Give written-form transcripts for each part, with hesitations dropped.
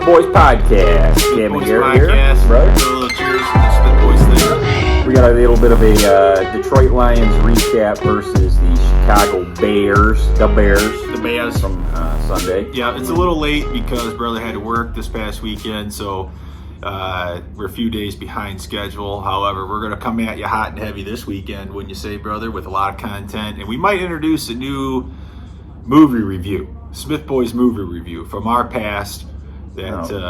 Boys Podcast. Smith Cam Boys here, Podcast. brother. A little cheers to the Smith Boys thing. We got a little bit of a Detroit Lions recap versus the Chicago Bears. The Bears from Sunday. Yeah, it's a little late because brother had to work this past weekend, so we're a few days behind schedule. However, we're going to come at you hot and heavy this weekend, wouldn't you say, brother, with a lot of content. And we might introduce a new movie review, Smith Boys movie review from our past. God.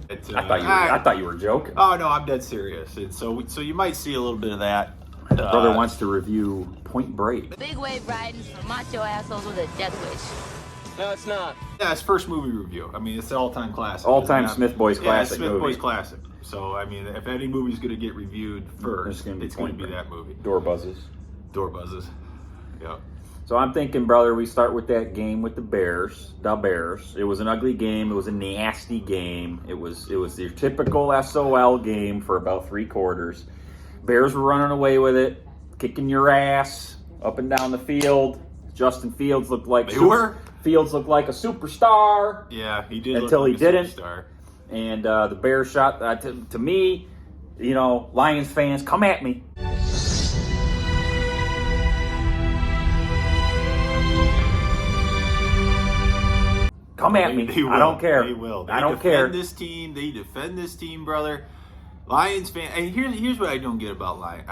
I thought you were joking. Oh no, I'm dead serious. And so you might see a little bit of that. Brother wants to review Point Break. Big wave riding for macho assholes with a death wish. No, it's not. Yeah, it's first movie review. I mean, it's an all-time classic. All-time Isn't it? Smith Boys classic Smith movie. Boys classic. So, I mean, if any movie's going to get reviewed first, It's gonna be going to Point be Break. that movie. Door buzzes. Door buzzes. Yeah. So I'm thinking, brother, we start with that game with the Bears. It was an ugly game. It was a nasty game. It was your typical SOL game for about 3 quarters. Bears were running away with it, kicking your ass up and down the field. Justin Fields looked like Fields looked like a superstar. Yeah, he did. Until look he like a didn't. superstar. And the Bears shot to me. You know, Lions fans, come at me. Come at me. They will. I don't care. They will. I don't care. They defend this team, brother. Lions fan. And here's what I don't get about Lions.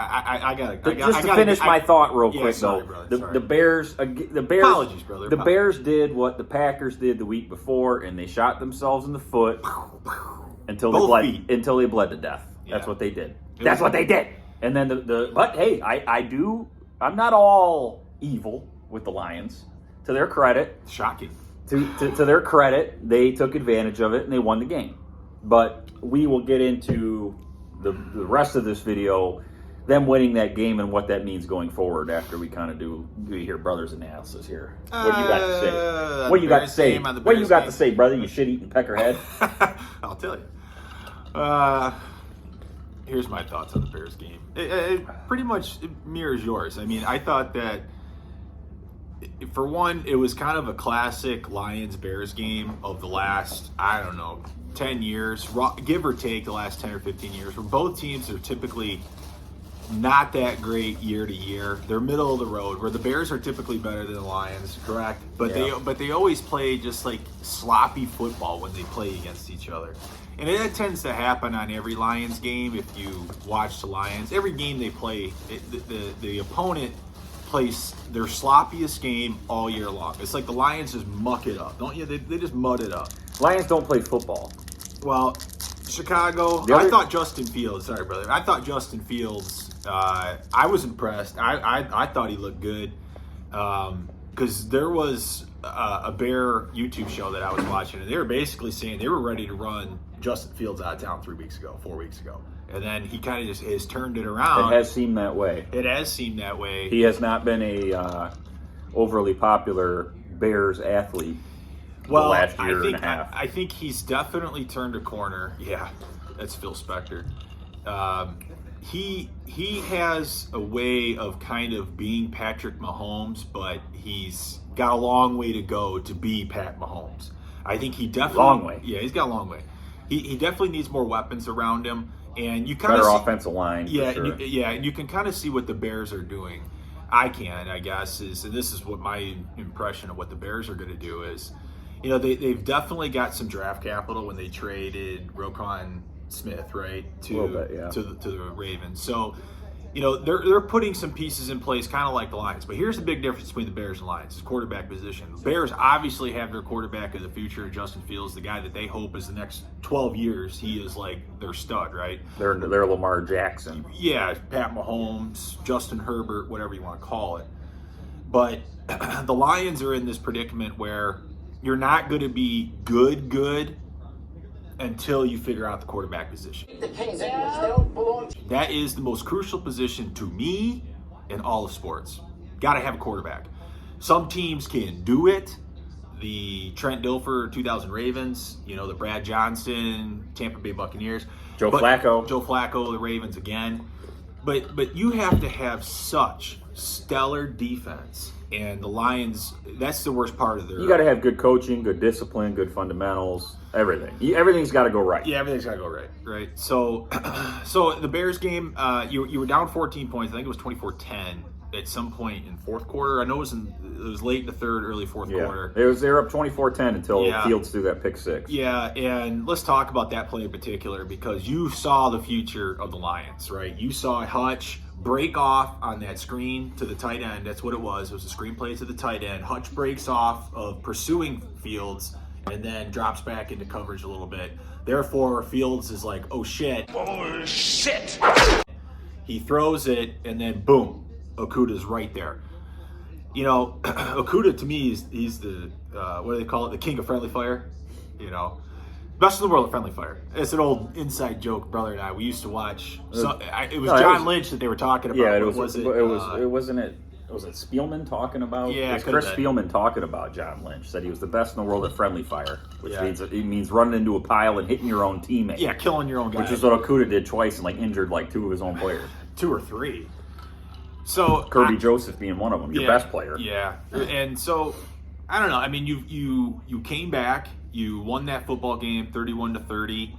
Just to finish my thought real quick, sorry, though, brother, sorry. the Bears. Apologies, brother. The Bears did what the Packers did the week before, and they shot themselves in the foot until Both they feet. bled to death. That's Yeah. what they did. It That's was- what they did. And then but hey, I'm not all evil with the Lions. To their credit, Shocking. to their credit, they took advantage of it and they won the game. But we will get into the rest of this video, them winning that game and what that means going forward after we kind of do hear brother's analysis here. What do you got to say? What do you got to say? What do you got to say, brother? You shit-eating peckerhead. I'll tell you. Here's my thoughts on the Bears game. It pretty much mirrors yours. I mean, I thought that, for one, it was kind of a classic Lions-Bears game of the last, 10 years, give or take the last 10 or 15 years, where both teams are typically not that great year to year. They're middle of the road, where the Bears are typically better than the Lions, correct? But they always play just like sloppy football when they play against each other. And that tends to happen on every Lions game. If you watch the Lions, every game they play, the opponent plays their sloppiest game all year long. It's like the Lions just muck it up, don't you? They just mud it up. Lions don't play football. Well, Chicago, I thought Justin Fields, sorry, brother. I thought Justin Fields, I was impressed. I thought he looked good. Because there was a Bear YouTube show that I was watching, and they were basically saying they were ready to run Justin Fields out of town 4 weeks ago. And then he kind of just has turned it around. It has seemed that way. It has seemed that way. He has not been a overly popular Bears athlete the last year and a half. I think he's definitely turned a corner. Yeah, that's Phil Spector. He has a way of kind of being Patrick Mahomes, but he's got a long way to go to be Pat Mahomes. I think he definitely long way. Yeah, he's got a long way. He definitely needs more weapons around him, and you kind of better offensive line. Yeah, for sure. and you can kind of see what the Bears are doing. I guess, and this is what my impression of what the Bears are going to do is, you know, they've definitely got some draft capital when they traded Roquan Smith, right, to the Ravens. So, you know, they're putting some pieces in place, kind of like the Lions. But here's the big difference between the Bears and Lions: is quarterback position. The Bears obviously have their quarterback of the future, Justin Fields, the guy that they hope is the next 12 years. He is like their stud, right? They're Lamar Jackson. Yeah, Pat Mahomes, Justin Herbert, whatever you want to call it. But the Lions are in this predicament where you're not going to be good until you figure out the quarterback position. That is the most crucial position to me in all of sports. Got to have a quarterback. Some teams can do it. The Trent Dilfer 2000 Ravens, you know, the Brad Johnson Tampa Bay Buccaneers. Joe Flacco, the Ravens again. But you have to have such stellar defense, and the Lions. That's the worst part of their. You got to have good coaching, good discipline, good fundamentals, everything. Everything's got to go right. Yeah, everything's got to go right, right? So, so the Bears game, you were down 14 points. I think it was 24-10 at some point in fourth quarter. I know it was late in the third, early fourth quarter. They were up 24-10 until Fields threw that pick six. Yeah, and let's talk about that play in particular because you saw the future of the Lions, right? You saw Hutch break off on that screen to the tight end. That's what it was. It was a screen play to the tight end. Hutch breaks off of pursuing Fields and then drops back into coverage a little bit. Therefore, Fields is like, oh, shit. Oh, shit! He throws it, and then boom, Okuda's right there. You know, Okuda to me he's the what do they call it? The king of friendly fire. You know, best in the world at friendly fire. It's an old inside joke, brother and I. We used to watch. It was John Lynch that they were talking about. Yeah, it wasn't it. Was it Spielman talking about? Yeah, it was Chris Spielman talking about John Lynch. Said he was the best in the world at friendly fire, which means running into a pile and hitting your own teammate. Yeah, killing your own guy. Which is what Okuda did twice and injured two of his own players. 2 or 3. So Kirby Joseph being one of them, your best player. Yeah, and so I don't know. I mean, you came back, you won that football game, 31-30.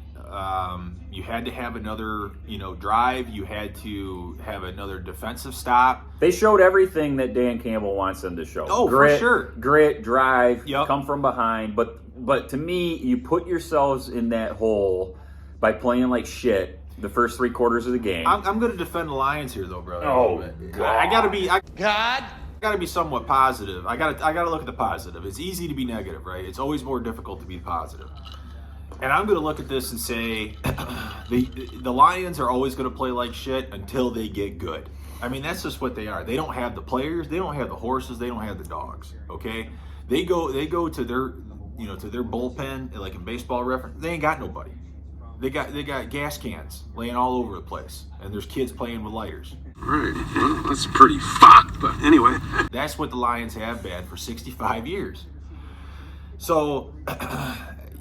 You had to have another, drive. You had to have another defensive stop. They showed everything that Dan Campbell wants them to show. Oh, grit, for sure. Grit, drive, come from behind. But to me, you put yourselves in that hole by playing like shit the first 3 quarters of the game. I'm going to defend the Lions here, though, brother. Oh, God. I got to be somewhat positive. I got to look at the positive. It's easy to be negative, right? It's always more difficult to be positive. And I'm going to look at this and say the Lions are always going to play like shit until they get good. I mean, that's just what they are. They don't have the players, they don't have the horses, they don't have the dogs. Okay, they go to their to their bullpen like in baseball reference. They ain't got nobody. They got gas cans laying all over the place, and there's kids playing with lighters. All right, well, that's pretty fucked. But anyway, that's what the Lions have been for 65 years. So.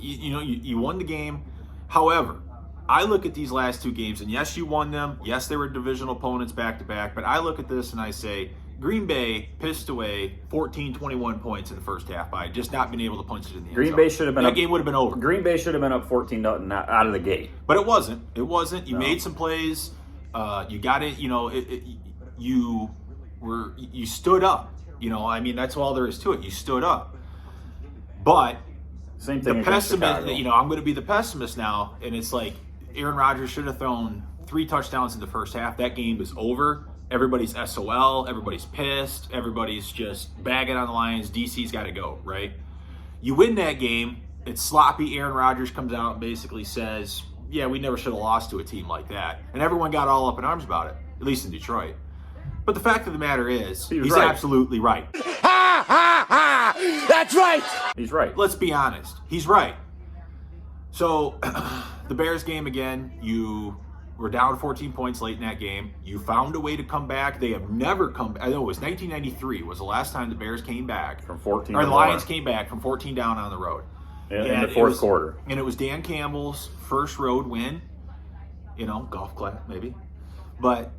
You won the game. However, I look at these last 2 games, and yes, you won them. Yes, they were divisional opponents back-to-back. But I look at this and I say, Green Bay pissed away 14-21 points in the first half by just not being able to punch it in the end Green zone. Bay should have been that game would have been over. Green Bay should have been up 14-0 out of the gate. But it wasn't. It wasn't. You made some plays. You got it. You stood up. I mean, that's all there is to it. You stood up. But same thing. The pessimist, I'm going to be the pessimist now, and it's like Aaron Rodgers should have thrown 3 touchdowns in the first half. That game is over. Everybody's SOL. Everybody's pissed. Everybody's just bagging on the Lions. DC's got to go, right? You win that game. It's sloppy. Aaron Rodgers comes out and basically says, yeah, we never should have lost to a team like that. And everyone got all up in arms about it, at least in Detroit. But the fact of the matter is, he's right. absolutely right. ha ha ha! That's right. He's right. Let's be honest. He's right. So, the Bears game again, you were down 14 points late in that game. You found a way to come back. They have never come back. I know it was 1993 was the last time the Bears came back. From 14 or the Lions came back from 14 down on the road. In the fourth quarter. And it was Dan Campbell's first road win. Golf clap maybe. But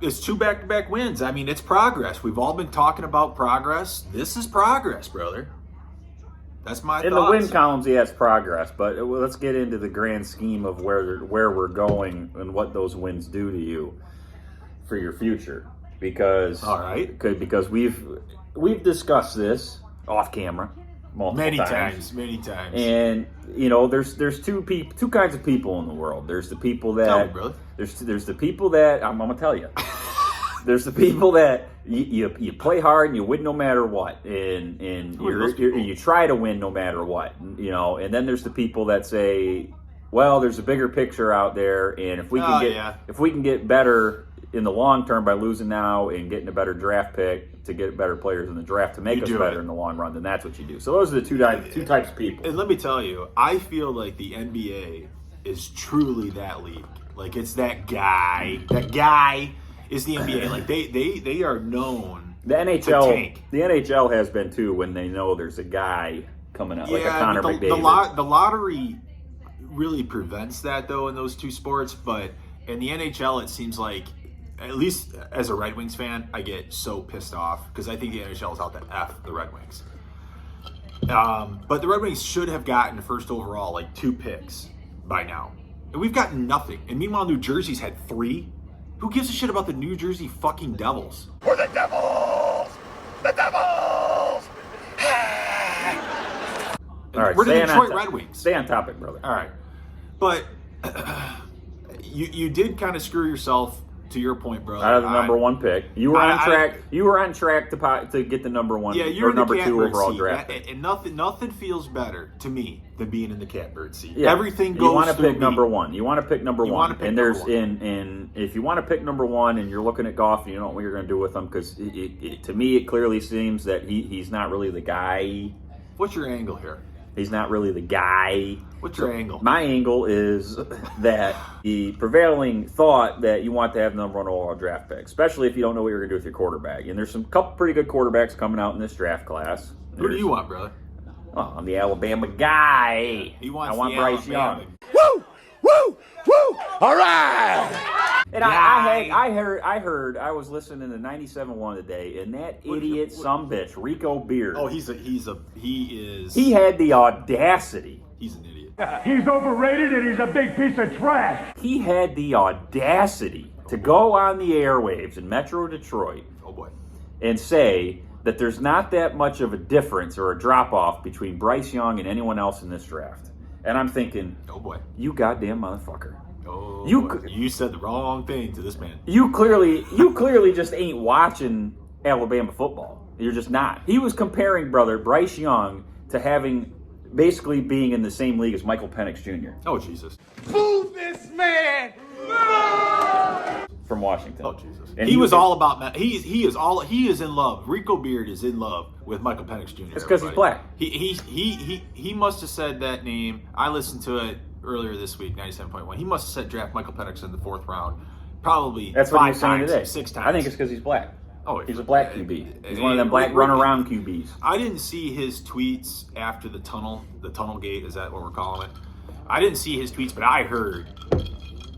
it's 2 back-to-back wins. I mean, it's progress. We've all been talking about progress. This is progress, brother. That's my thoughts. In the win columns, it's progress. But let's get into the grand scheme of where we're going and what those wins do to you for your future. Because all right, because we've discussed this off camera many times. And there's two kinds of people in the world. There's the people that tell me, brother. There's the people that I'm gonna tell you. There's the people that you play hard and you win no matter what, and you try to win no matter what, And then there's the people that say, well, there's a bigger picture out there, and if we can get better in the long term by losing now and getting a better draft pick to get better players in the draft to make us better in the long run, then that's what you do. So those are the two types of people. And let me tell you, I feel like the NBA is truly that league. Like it's that guy. That guy is the NBA. Like they are known. The NHL has been too when they know there's a guy coming out like a Connor McDavid. The lottery really prevents that though in those two sports, but in the NHL it seems like at least as a Red Wings fan, I get so pissed off because I think the NHL is out to F the Red Wings. But the Red Wings should have gotten first overall, like 2 picks by now. And we've gotten nothing. And meanwhile, New Jersey's had 3. Who gives a shit about the New Jersey fucking Devils? We're the Devils! The Devils! And All right, we're the stay on Detroit top- Red Wings. Stay on topic, brother. All right. But you did kind of screw yourself, to your point, bro. Out of the number 1 pick, you were on I- track. You were on track to get the number 1 Yeah, you're or in the number 2 catbird overall seat. draft. pick. And nothing feels better to me than being in the catbird seat. Yeah. Everything goes You want to through pick me. number 1. You want to pick number You 1. wanna pick And number there's one. in if you want to pick number 1 and you're looking at Goff and you don't know what you're going to do with him because to me it clearly seems that he's not really the guy. What's your angle here? He's not really the guy. What's your angle? My angle is that the prevailing thought that you want to have the number 1 overall draft pick, especially if you don't know what you're going to do with your quarterback. And there's some couple pretty good quarterbacks coming out in this draft class. Who do you want, brother? Well, I'm the Alabama guy. He wants I want the Bryce Alabama. Young. Woo! Woo! Woo! All right! And I was listening to 97.1 today, and that idiot sumbitch, Rico Beard, Oh, he is. he had the audacity. He's an idiot. He's overrated and he's a big piece of trash. He had the audacity to go on the airwaves in Metro Detroit Oh boy. and say that there's not that much of a difference or a drop-off between Bryce Young and anyone else in this draft. And I'm thinking, Oh boy. you goddamn motherfucker. Oh, You boy. c- You said the wrong thing to this man. You clearly just ain't watching Alabama football. You're just not. He was comparing, brother, Bryce Young to basically being in the same league as Michael Penix Jr. Oh Jesus. Boo this man! from Washington. Oh Jesus. And he was all about. He is in love. Rico Beard is in love with Michael Penix Jr. It's 'cause he's everybody. black. He must have said that name. I listened to it earlier this week, 97.1. He must have said draft Michael Penix in the 4th round. Probably That's what he 5 was saying times, today. 6 times. I think it's because he's black. Oh, He's a black QB. He's one of them black run-around QBs. I didn't see his tweets after the tunnel gate. Is that what we're calling it? I didn't see his tweets, but I heard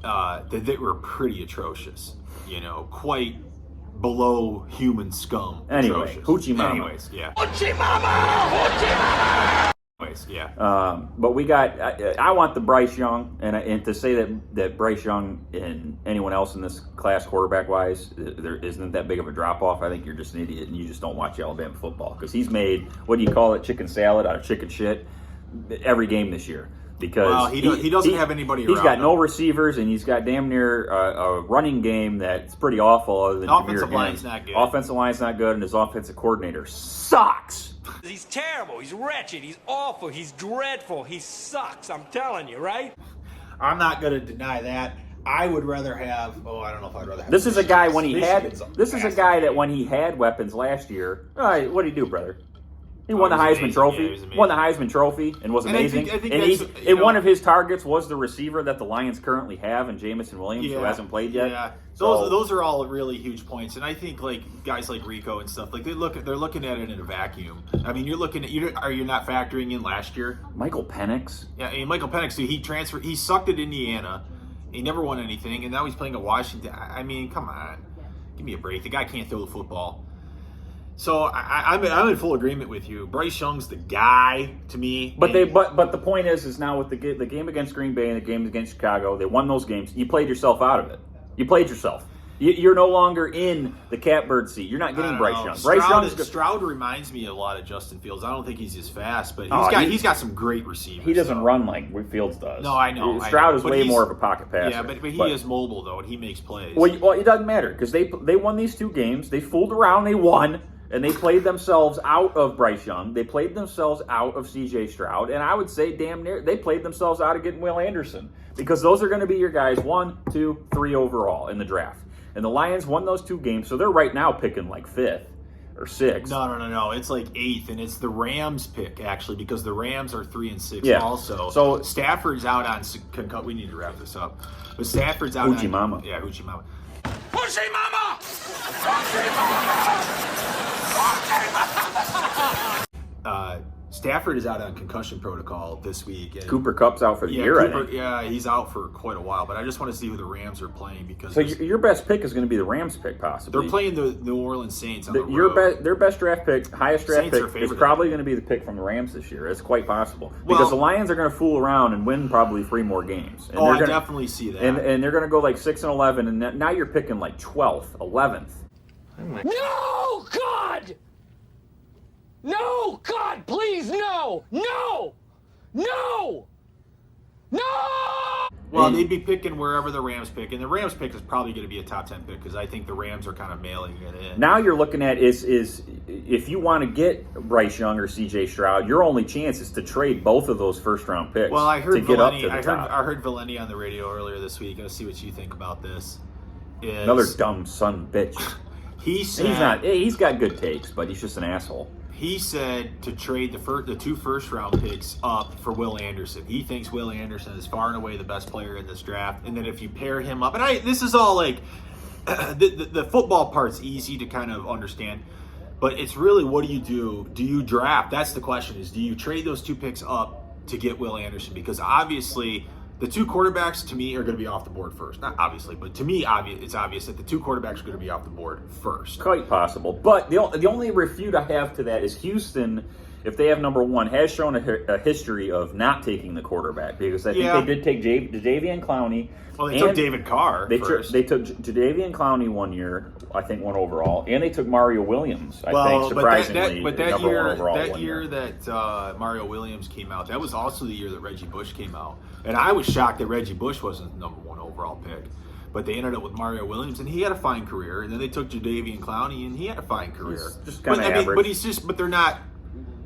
that they were pretty atrocious. You know, quite below human scum. Anyway, atrocious. hoochie mama. Anyways, yeah. Hoochie mama! Hoochie mama! Anyways, yeah. But we got. I want the Bryce Young, and to say that Bryce Young and anyone else in this class, quarterback wise, there isn't that big of a drop off. I think you're just an idiot, and you just don't watch Alabama football because he's made, what do you call it, chicken salad out of chicken shit every game this year. Because Well, he doesn't have anybody He's around got no him. receivers, and he's got damn near a running game that's pretty awful. Other than Offensive Jahmyr line's Gibbs. not good. Offensive line's not good, and his offensive coordinator sucks. He's terrible. He's wretched. He's awful. He's dreadful. He sucks. I'm telling you, right? I'm not going to deny that. I would rather have. Oh, I don't know if I'd rather have. This is a guy when he had. Michigan's This is a guy that when he had weapons last year. What did he do, brother? He won the he was Heisman amazing. Trophy. Yeah, he was amazing. Won the Heisman Trophy and was And I amazing. think and that's, you know- one of his targets was the receiver that the Lions currently have, and Jamison Williams, who hasn't played yet. Yeah, So- those are all really huge points, and I think like guys like Rico and stuff like they're looking at it in a vacuum. I mean, you're looking at are you not factoring in last year? Michael Penix. Yeah, I mean, Michael Penix, he transferred, he sucked at Indiana, he never won anything, and now he's playing at Washington. I mean, come on, give me a break. The guy can't throw the football. So I'm in full agreement with you. Bryce Young's the guy to me. But and- but the point is now with the game against Green Bay and the game against Chicago, they won those games. You played yourself out of it. You played yourself. You're no longer in the catbird seat. You're not I getting don't Bryce know. Young. Bryce Young's good. Stroud reminds me a lot of Justin Fields. I don't think he's as fast, but Oh, he's got some great receivers. He doesn't so. run like Fields does. No, I know. Stroud is But way he's- more of a pocket passer. Yeah, but he is mobile though, and he makes plays. Well, it doesn't matter because they won these 2 games. They fooled around. They won. And they played themselves out of Bryce Young. They played themselves out of C.J. Stroud. And I would say damn near they played themselves out of getting Will Anderson. Because those are going to be your guys 1, 2, 3 overall in the draft. And the Lions won those 2 games, so they're right now picking like 5th or 6th. No. It's like 8th, and it's the Rams pick actually because the Rams are 3 and 6 Yeah. also. So- Stafford's out on concuss. We need to wrap this up. But Stafford's out. Hoochie on, mama. Yeah, Hoochie Mama. Hoochie mama! Hoochie mama! Hoochie mama! Stafford is out on concussion protocol this week. And Cooper Kupp's out for the year, I think. Yeah, he's out for quite a while. But I just want to see who the Rams are playing because So your best pick is going to be the Rams pick, possibly. they're playing the New Orleans Saints on the road. Their best draft pick, highest draft Saints are pick, is favored. probably going to be the pick from the Rams this year. It's quite possible because the Lions are going to fool around and win probably 3 more games. And I definitely see that. And they're going to go like 6-11, and now you're picking like 12th, 11th. No, God! No, God, please, no! No! No! No! Well, they'd be picking wherever the Rams pick, and the Rams pick is probably going to be a top 10 pick because I think the Rams are kind of mailing it in. Now you're looking at is if you want to get Bryce Young or C.J. Stroud, your only chance is to trade both of those first-round picks. Well, I heard to get up to the I top. heard Valenti on the radio earlier this week. Let's see what you think about this. Another dumb son of a bitch. He said He's got good takes, but he's just an asshole. He said to trade the 2 first-round picks up for Will Anderson. He thinks Will Anderson is far and away the best player in this draft, and that if you pair him up, and this is all like the football part's easy to kind of understand, but it's really what do you do? Do you draft? That's the question: is do you trade those 2 picks up to get Will Anderson? Because obviously, the 2 quarterbacks to me are going to be off the board first. Not obviously, but to me, it's obvious that the 2 quarterbacks are going to be off the board first. Quite possible. But the only refute I have to that is Houston, if they have number 1, has shown a history of not taking the quarterback because I think they did take Jadeveon Clowney. Well, they took David Carr first. They took Jadeveon Clowney 1 year, I think 1 overall, and they took Mario Williams, I think, surprisingly, number 1 overall. That year that Mario Williams came out, that was also the year that Reggie Bush came out. And I was shocked that Reggie Bush wasn't the number 1 overall pick. But they ended up with Mario Williams, and he had a fine career. And then they took Jadeveon Clowney, and he had a fine career. He's just kind of average. But they're not,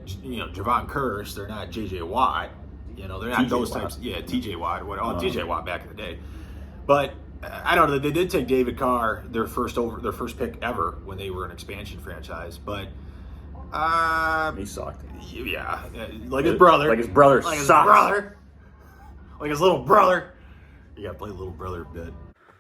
Javon Curse. They're not J.J. Watt. They're not those types. Yeah, T.J. Watt. T.J. Watt back in the day. But I don't know. They did take David Carr, their first pick ever when they were an expansion franchise. But he sucked. Yeah, like his brother. Like his brother sucks. Like his little brother. You gotta play little brother a bit.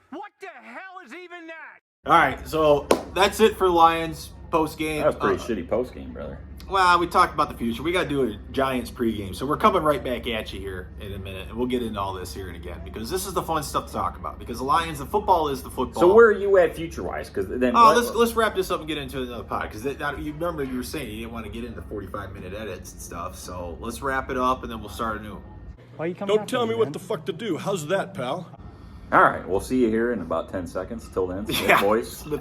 What the hell is even that? All right, so that's it for Lions post game. That was pretty shitty post game, brother. Well, we talked about the future. We got to do a Giants pregame. So we're coming right back at you here in a minute, and we'll get into all this here and again because this is the fun stuff to talk about. Because the Lions, the football is the football. So where are you at future-wise? Because then let's wrap this up and get into another pod. Because you remember you were saying you didn't want to get into 45-minute edits and stuff. So let's wrap it up, and then we'll start anew. Why are you coming? Don't tell me what the fuck to do. How's that, pal? All right, we'll see you here in about 10 seconds. Till then, Smith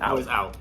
Boys out.